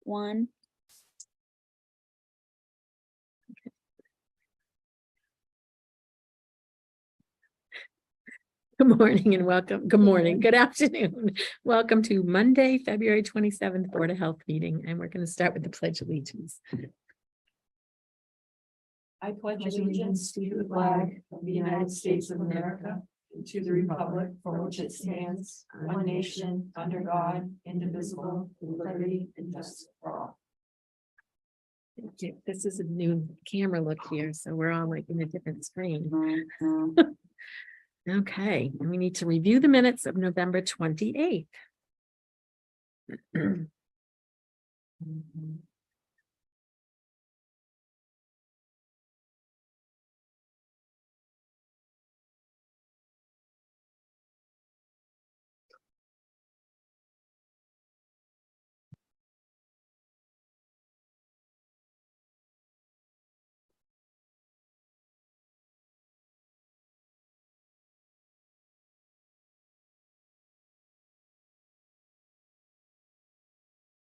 1. Good morning and welcome. Good morning. Good afternoon. Welcome to Monday, February 27th Board of Health meeting. And we're going to start with the Pledge of Allegiance. I pledge allegiance to the flag of the United States of America and to the republic for which it stands, one nation, under God, indivisible, with liberty and justice for all. Thank you. This is a new camera look here, so we're all like in a different screen. Okay, and we need to review the minutes of November 28th.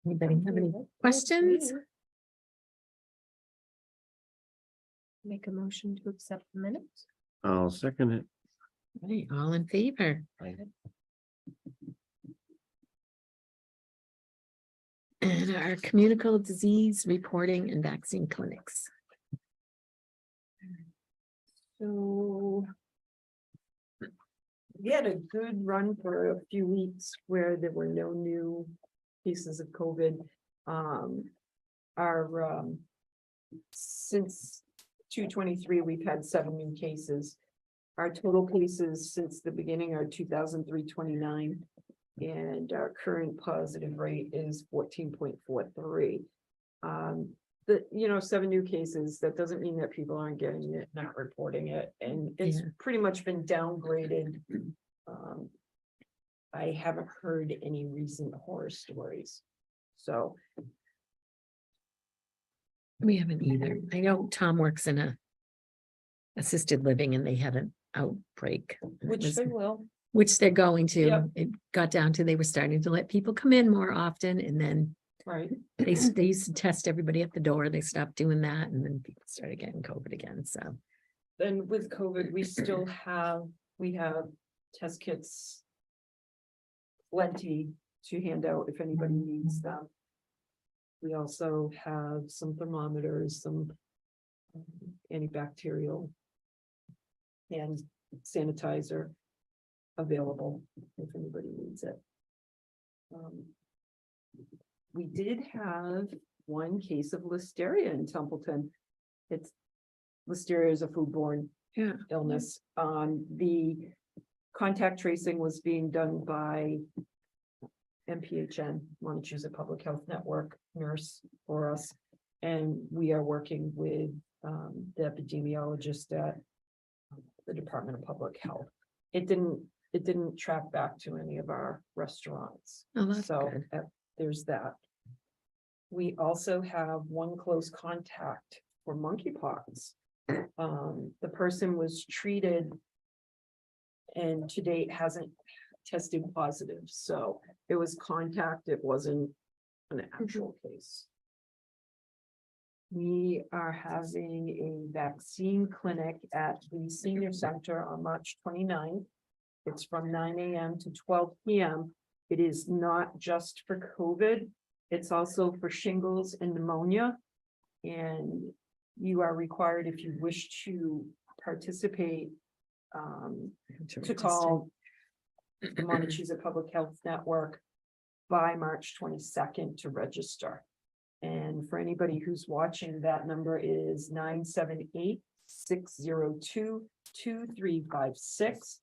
Anybody have any questions? Make a motion to accept the minutes. I'll second it. Right, all in favor? And our communicable disease reporting and vaccine clinics. So we had a good run for a few weeks where there were no new cases of COVID. Since 2/23, we've had 7 new cases. Our total cases since the beginning are 2,329, and our current positive rate is 14.43. 7 new cases, that doesn't mean that people aren't getting it, not reporting it, and it's pretty much been downgraded. I haven't heard any recent horror stories, so. We haven't either. I know Tom works in a assisted living and they had an outbreak. Which they will. Which they're going to. Yep. It got down to they were starting to let people come in more often, and then Right. they used to test everybody at the door. They stopped doing that, and then people started getting COVID again. So Then with COVID, we have test kits plenty to hand out if anybody needs them. We also have some thermometers, some antibacterial and sanitizer available if anybody needs it. We did have 1 case of listeria in Templeton. Listeria is a foodborne illness. The contact tracing was being done by MPHN, Massachusetts Public Health Network nurse for us, and we are working with the epidemiologist at the Department of Public Health. It didn't track back to any of our restaurants. oh, that's So good. there's that. We also have 1 close contact for monkeypox. The person was treated and to date hasn't tested positive. So it was contact, it wasn't an actual case. We are having a vaccine clinic at the senior center on March 29th. It's from 9 a.m. to 12 p.m. It is not just for COVID. It's also for shingles and pneumonia. And you are required, if you wish to participate, to call the Massachusetts Public Health Network by March 22nd to register. And for anybody who's watching, that number is 978-602-2356.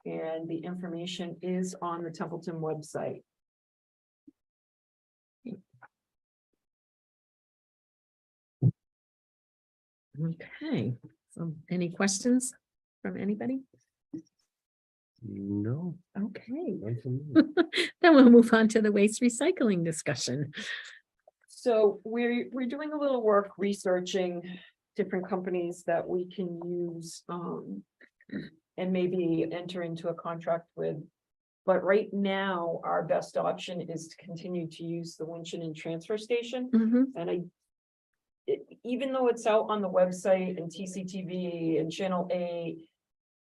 And the information is on the Templeton website. Okay, so any questions from anybody? No. Okay, Not for me. then we'll move on to the waste recycling discussion. So we're doing a little work researching different companies that we can use and maybe enter into a contract with But right now, our best option is to continue to use the Winchendon transfer station. Mhm. And even though it's out on the website and TCTV and Channel 8,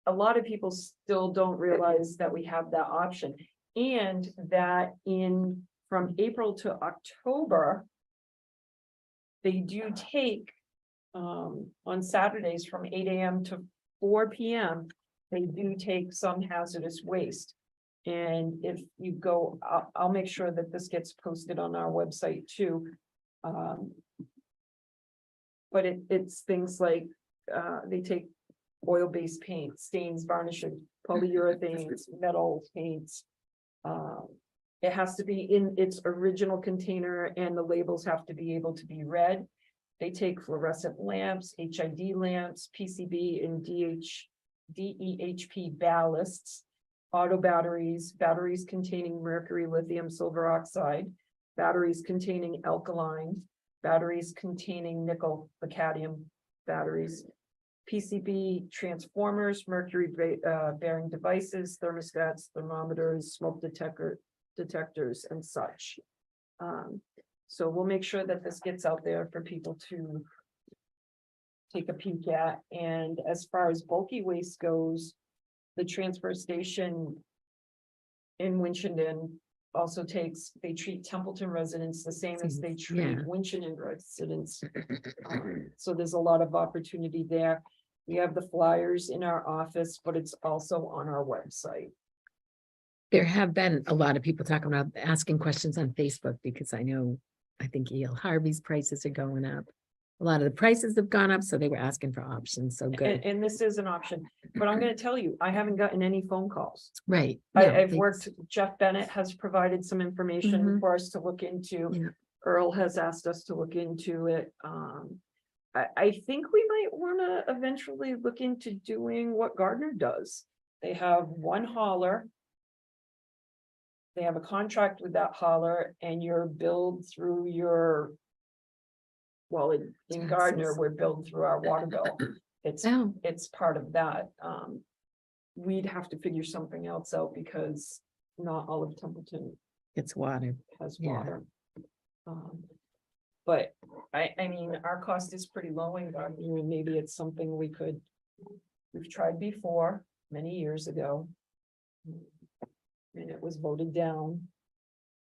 a lot of people still don't realize that we have that option. And that from April to October, they do take, on Saturdays from 8 AM to 4 PM, they do take some hazardous waste. And if you go, I'll make sure that this gets posted on our website too. But it's things like, they take oil-based paint, stains, varnishes, polyurethanes, metal paints. It has to be in its original container and the labels have to be able to be read. They take fluorescent lamps, HID lamps, PCB and DEHP ballasts, auto batteries, batteries containing mercury, lithium, silver oxide, batteries containing alkaline, batteries containing nickel, cadmium batteries, PCB transformers, mercury bearing devices, thermostats, thermometers, smoke detectors and such. So we'll make sure that this gets out there for people to take a peek at. And as far as bulky waste goes, the transfer station in Winchendon also they treat Templeton residents the same as they treat Yeah. Winchendon residents. So there's a lot of opportunity there. We have the flyers in our office, but it's also on our website. There have been a lot of people talking about asking questions on Facebook because I think E.L. Harvey's prices are going up. A lot of the prices have gone up, so they were asking for options. So good. And this is an option, but I'm gonna tell you, I haven't gotten any phone calls. Right. I've No, worked, Jeff Bennett has provided some information Mhm. for us to look into. Yeah. Earl has asked us to look into it. I think we might wanna eventually look into doing what Gardner does. They have one hauler. They have a contract with that hauler and you're billed through your. Well, in Gardner, Taxes. we're billed through our water bill. Oh, It's part of that. We'd have to figure something else out because not all of Templeton it's water. has Yeah. water. But I mean, our cost is pretty low in Gardner, and maybe it's something we've tried before, many years ago. And it was voted down.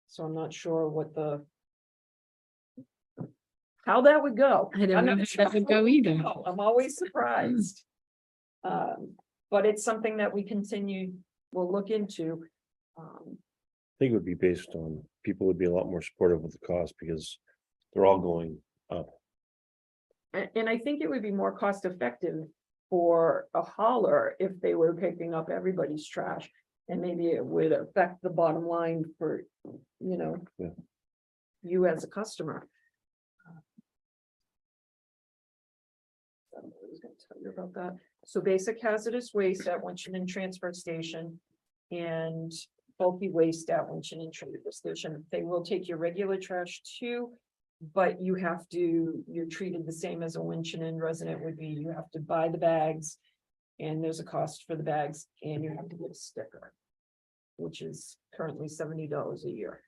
So I'm not sure how that would go. I don't I'm know not how that would go either. I'm always surprised. But it's something that we'll look into. I think it would be based on, people would be a lot more supportive of the cost because they're all going up. And I think it would be more cost effective for a hauler if they were picking up everybody's trash. And maybe it would affect the bottom line for, Yeah. you as a customer. I was gonna tell you about that. So basic hazardous waste at Winchendon Transfer Station and bulky waste at Winchendon Transfer Station. They will take your regular trash too, but you're treated the same as a Winchendon resident would be. You have to buy the bags and there's a cost for the bags and you have to get a sticker, which is currently $70 a year.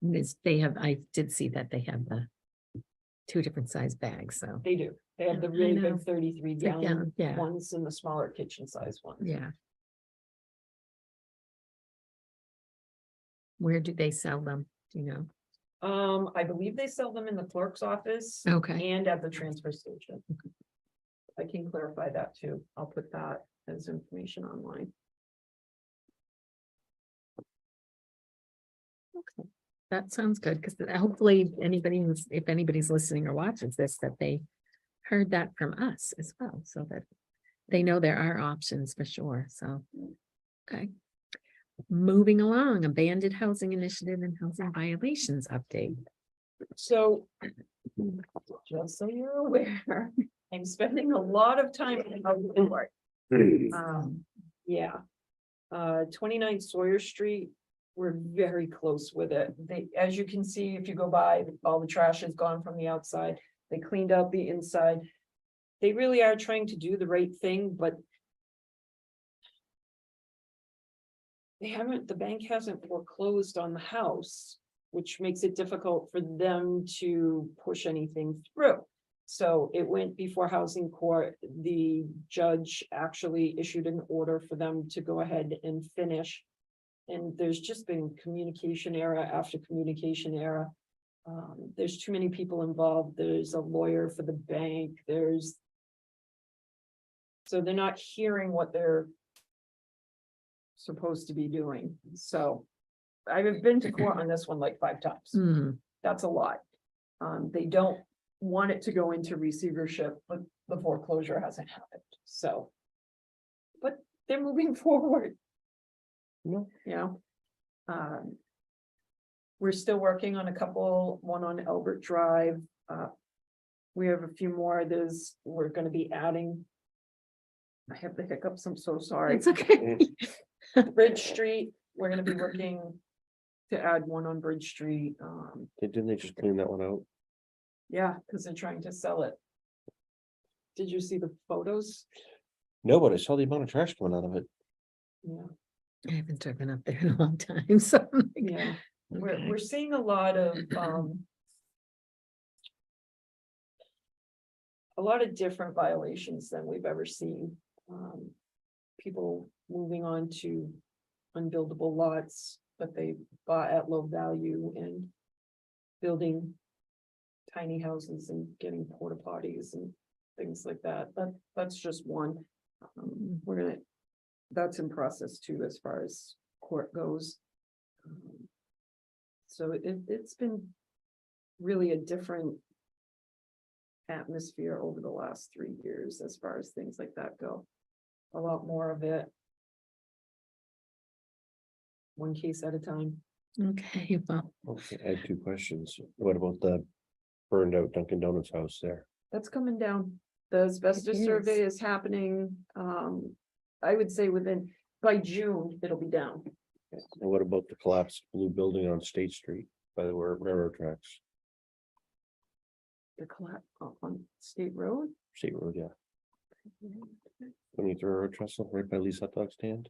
I did see that they have the 2 different size bags, so, They do. They have the I really know. big 33 Like, gallon yeah. ones and the smaller kitchen size ones. yeah. Where do they sell them? Do you know? I believe they sell them in the clerk's office Okay, and at the transfer station. I can clarify that too. I'll put that as information online. okay. That sounds good, because hopefully if anybody's listening or watches this, that they heard that from us as well, so that they know there are options for sure, so. Okay. Moving along, abandoned housing initiative and housing violations update. So, just so you're aware, I'm spending a lot of time in the housing court. Yeah. 29 Sawyer Street, we're very close with it. As you can see, if you go by, all the trash is gone from the outside. They cleaned out the inside. They really are trying to do the right thing, but the bank hasn't foreclosed on the house, which makes it difficult for them to push anything through. So it went before housing court. The judge actually issued an order for them to go ahead and finish. And there's just been communication error after communication error. There's too many people involved. There's a lawyer for the bank. So they're not hearing what they're supposed to be doing. So I've been to court on this one like 5 times. Mhm. That's a lot. They don't want it to go into receivership, but the foreclosure hasn't happened, so. But they're moving forward. No. You know? We're still working on a couple, one on Albert Drive. We have a few more, we're gonna be adding. I have the hiccups, I'm so sorry. It's okay. Bridge Street, we're gonna be working to add one on Bridge Street. Didn't they just clean that one out? Yeah, because they're trying to sell it. Did you see the photos? No, but I saw the amount of trash coming out of it. Yeah, I haven't driven up there in a long time, so. I'm like, yeah. okay. We're seeing a lot of different violations than we've ever seen. People moving on to unbuildable lots, but they bought at low value and building tiny houses and getting porta potties and things like that. That's just one. That's in process too, as far as court goes. So it's been really a different atmosphere over the last 3 years as far as things like that go. A lot more of it. One case at a time. Okay, well, Okay, I have 2 questions. What about the burned out Dunkin' Donuts house there? That's coming down. The asbestos is. survey is happening. I would say by June, it'll be down. And what about the collapsed blue building on State Street by the railroad tracks? The collapse on State Road. State Road, yeah. Underneath the railroad trestle, right by Lee's hot dog stand.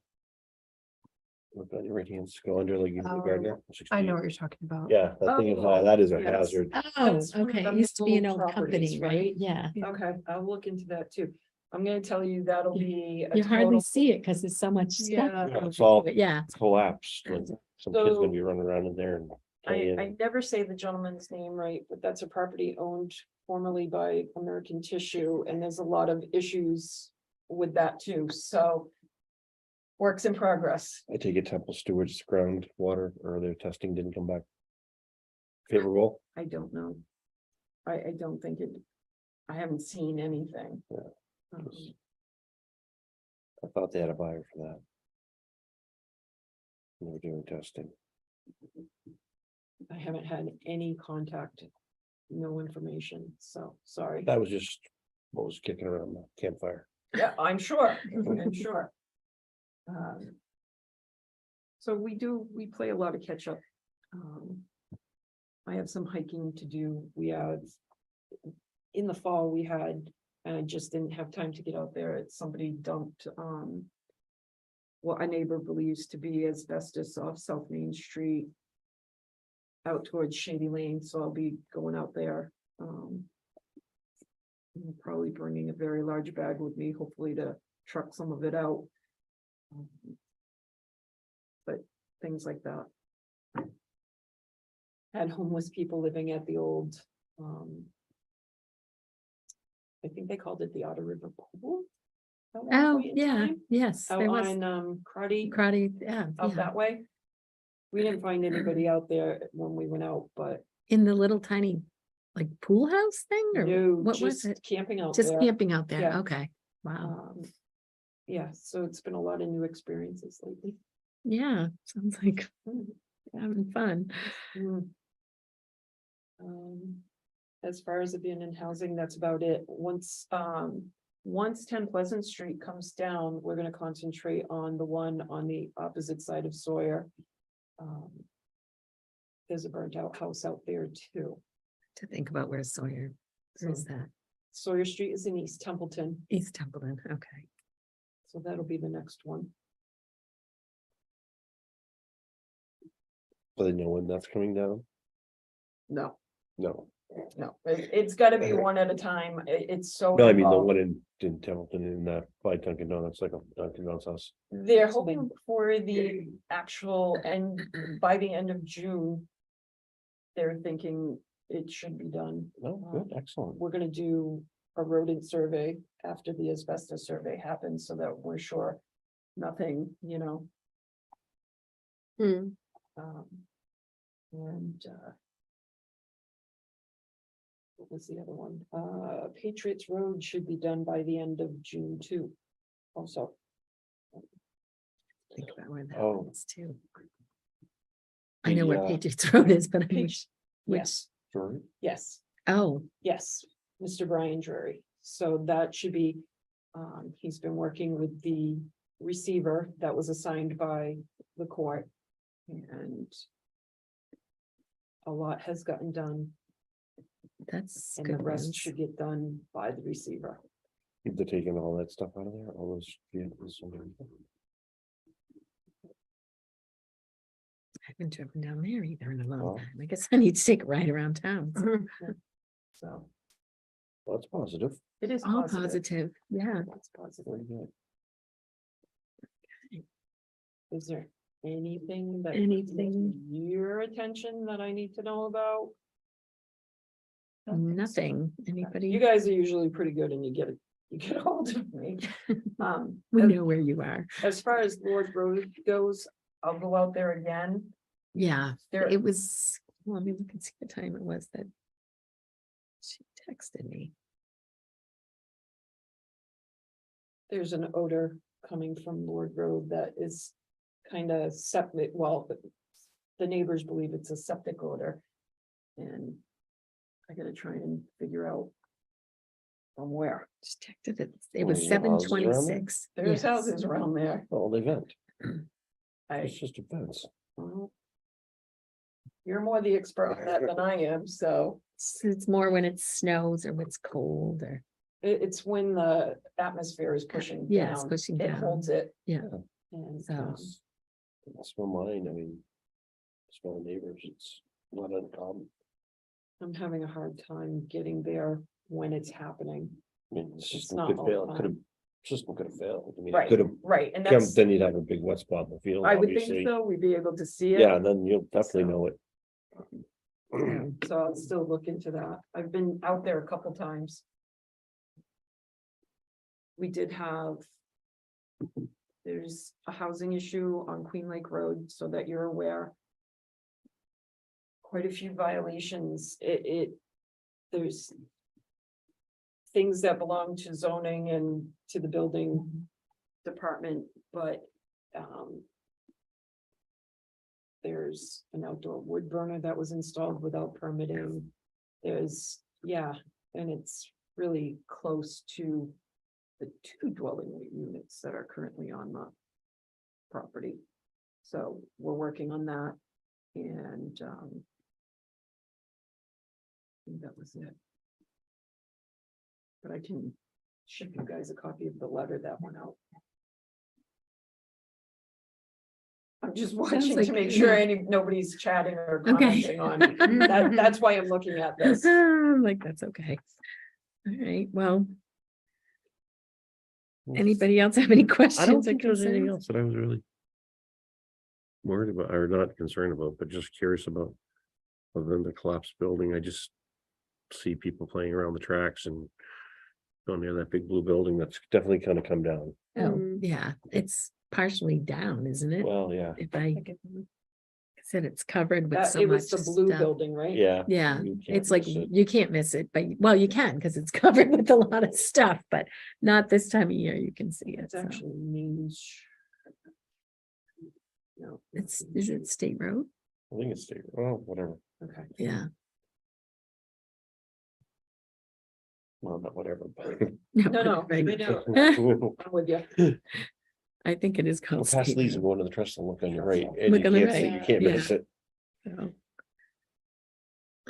Look on your right hand, go under like you Oh, Gardner. I know what you're talking about. Yeah, that thing is, Oh, that is a yes. hazard. oh, That's one of okay, the it used to be an middle old properties, company, right? right? Yeah. Yeah. Okay, I'll look into that too. I'm gonna tell you that'll be a You hardly total. see it because there's so much stuff. Yeah. Yeah, it's all Yeah, collapsed. Like, some kid's So- gonna be running around in there and. playing. I never say the gentleman's name right, but that's a property owned formerly by American Tissue, and there's a lot of issues with that too, so. Works in progress. I take it Temple Stewart's groundwater or their testing didn't come back favorable. I don't know. I don't think it, I haven't seen anything. Yeah. Um, I thought they had a buyer for that. They were doing testing. I haven't had any contact, no information, so sorry. That was just what was kicking around the campfire. Yeah, I'm sure, I'm sure. So we play a lot of catch up. I have some hiking to do. We have, in the fall, we had, and I just didn't have time to get out there. Somebody dumped, what a neighbor believes to be asbestos off South Main Street out towards Shady Lane, so I'll be going out there. I'm probably bringing a very large bag with me, hopefully to truck some of it out. But things like that. Had homeless people living at the old, I think they called it the Otter River Pool. at one oh, point in yeah, time, yes, Out there was on, Crotty, karate, yeah, out yeah. that way. We didn't find anybody out there when we went out, but In the little tiny, like pool house thing, or no, what was just it? camping out Just there. camping out there, Yeah. okay, wow, Yeah, so it's been a lot of new experiences lately. yeah, sounds like Mm, having fun. mm. As far as it being in housing, that's about it. Once 10 Pleasant Street comes down, we're gonna concentrate on the one on the opposite side of Sawyer. There's a burnt out house out there too. To think about where Sawyer, where is that? Sawyer Street is in East Templeton, East Templeton, okay. so that'll be the next one. Do they know when that's coming down? No, No, it's gotta be one at a time. It's so. no, I mean, the involved. one in Templeton in by Dunkin' Donuts, like a Dunkin' Donuts house. They're hoping for the actual end, by the end of June. They're thinking it should be done. Oh, good, excellent. We're gonna do a rodent survey after the asbestos survey happens, so that we're sure nothing, Hmm. and, what was the other one? Patriots Road should be done by the end of June too. Also, Think about where that Oh. is too. I know where The, Patriots Road is, but I mean, Page- which, yes, Sure. yes. oh, Yes, Mr. Brian Drury. So that should be, he's been working with the receiver that was assigned by the court. And a lot has gotten done that's and the good rest news. should get done by the receiver. They're taking all that stuff out of there, all those vehicles. and everything. I haven't driven down there either in a long Oh. time. I guess I need to take a ride around town. So Well, that's positive. it is All positive. positive, yeah. It's positive. Very good. Is there anything that? Anything. Your attention that I need to know about? Nothing, You anybody, guys are usually pretty good and you get a hold of me. we As- know where you are. As far as Lord Road goes, I'll go out there again. Yeah, There, it was, well, let me look and see what time it was that she texted me. there's an odor coming from Lord Road that is kind of septic, well, the neighbors believe it's a septic odor. And I gotta try and figure out from where. Just texted it. It Oh, was yeah, seven houses around there? 26. There's houses around there. Oh, they vent. I, It's just a fence. well, you're more the expert on that than I am, so It's more when it snows or when it's cold or, it's when the atmosphere is pushing yeah, it's down. pushing It down. holds it. Yeah. And, So- I smell mine, I mean, smell neighbors, it's not uncommon. I'm having a hard time getting there when it's happening. I mean, the It's system not could all the fail, time. could have, system could have failed. I mean, it Right, could have right, and come, that's, then you'd have a big wet spot in the field, I would think obviously. so, we'd be able to see it. Yeah, and then you'll definitely So- know it. So I'll still look into that. I've been out there a couple times. We did have. There's a housing issue on Queen Lake Road, so that you're aware. Quite a few violations. There's. Things that belong to zoning and to the building department, but, there's an outdoor wood burner that was installed without permitting. There's, yeah, and it's really close to the 2 dwelling units that are currently on the property. So we're working on that and, I think that was it. But I can ship you guys a copy of the letter that went out. I'm just watching like- to make sure nobody's chatting or Okay. commenting on that. That's why I'm looking at this. I'm like, that's okay. All right, well, anybody else have any questions? I don't or think there's anything concerns? else that I was really worried about, or not concerned about, but just curious about. Other than the collapsed building, I just see people playing around the tracks and going near that big blue building that's definitely kind of come down. Oh, Mm. yeah, it's partially down, isn't it? Well, yeah, If I said it's covered with so It much was the blue stuff. building, right? yeah. Yeah, you can't it's like, miss it. you can't miss it, but, well, you can, because it's covered with a lot of stuff, but not this time of year, you can see it. It's So. actually means. No. Is it State Road? I think it's, well, whatever, Okay. Yeah. well, not whatever, but. No, right. I know. We'll I'm with you. I think it is called. pass State these and Road, go into the trust and look on your right, and Look you on the can't see, right, you can't yeah. miss it. so.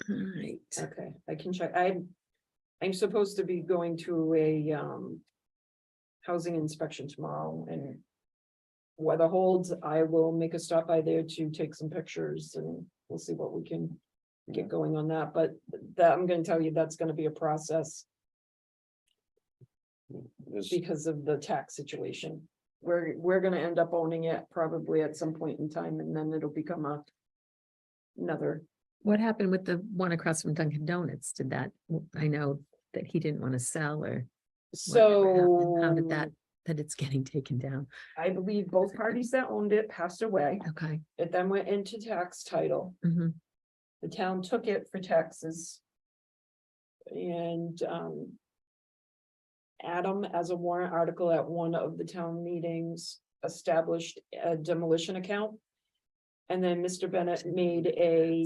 All right, Okay, I can check. I'm supposed to be going to a housing inspection tomorrow and weather holds, I will make a stop by there to take some pictures and we'll see what we can get going on that, but that, I'm gonna tell you, that's gonna be a process Is- because of the tax situation. We're gonna end up owning it probably at some point in time, and then it'll become another. What happened with the one across from Dunkin' Donuts? Did that, I know that he didn't want to sell or whatever happened. How did that, So that it's getting taken down? I believe both parties that owned it passed away. Okay. It then went into tax title. Hmm. The town took it for taxes. And Adam, as a warrant article at one of the town meetings, established a demolition account. And then Mr. Bennett made a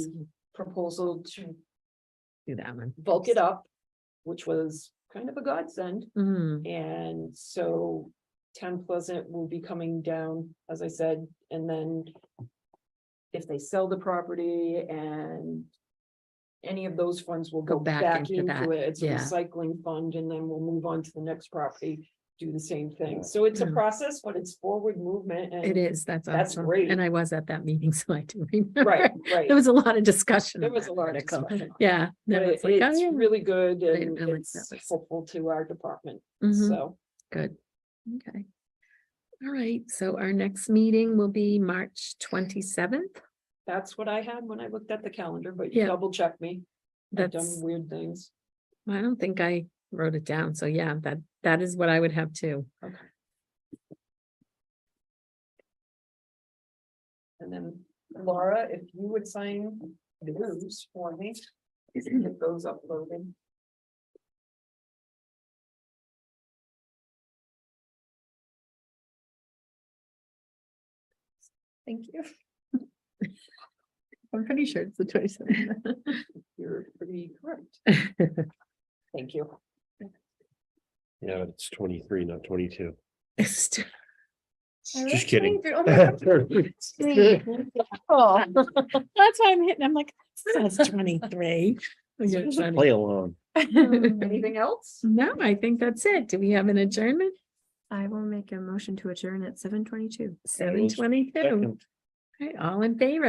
proposal to Do that one. bulk it up, which was kind of a godsend. Mhm. And so 10 Pleasant will be coming down, as I said, and then if they sell the property and any of those funds will go back into that, it, it's a yeah. recycling fund, and then we'll move on to the next property, do the same thing. So it's a Yeah. process, but it's forward movement and. It is, that's That's awesome. great. And I was at that meeting, so I do remember. Right, right. There was a lot of discussion. There on was a that lot of article. discussion. Yeah. But no, it's like, oh, it's yeah. really good and I like it's that. helpful to our department, Mhm. so. Good. Okay. All right, so our next meeting will be March 27th. That's what I had when I looked at the calendar, but you Yeah. double check me. I've done That's, weird things. I don't think I wrote it down, so yeah, that is what I would have too. And then Laura, if you would sign those for me, get those uploaded. Thank you. I'm pretty sure it's the 27th. You're pretty correct. Thank you. Yeah, but it's 23, not 22. It's- I Just like kidding. 23. Oh my God. Oh, that's why I'm hitting, I'm like, it says 23. You're Just funny. Play along. Anything else? No, I think that's it. Do we have an adjournment? I will make a motion to adjourn at 7:22. 7:22. Second. Okay, all in favor?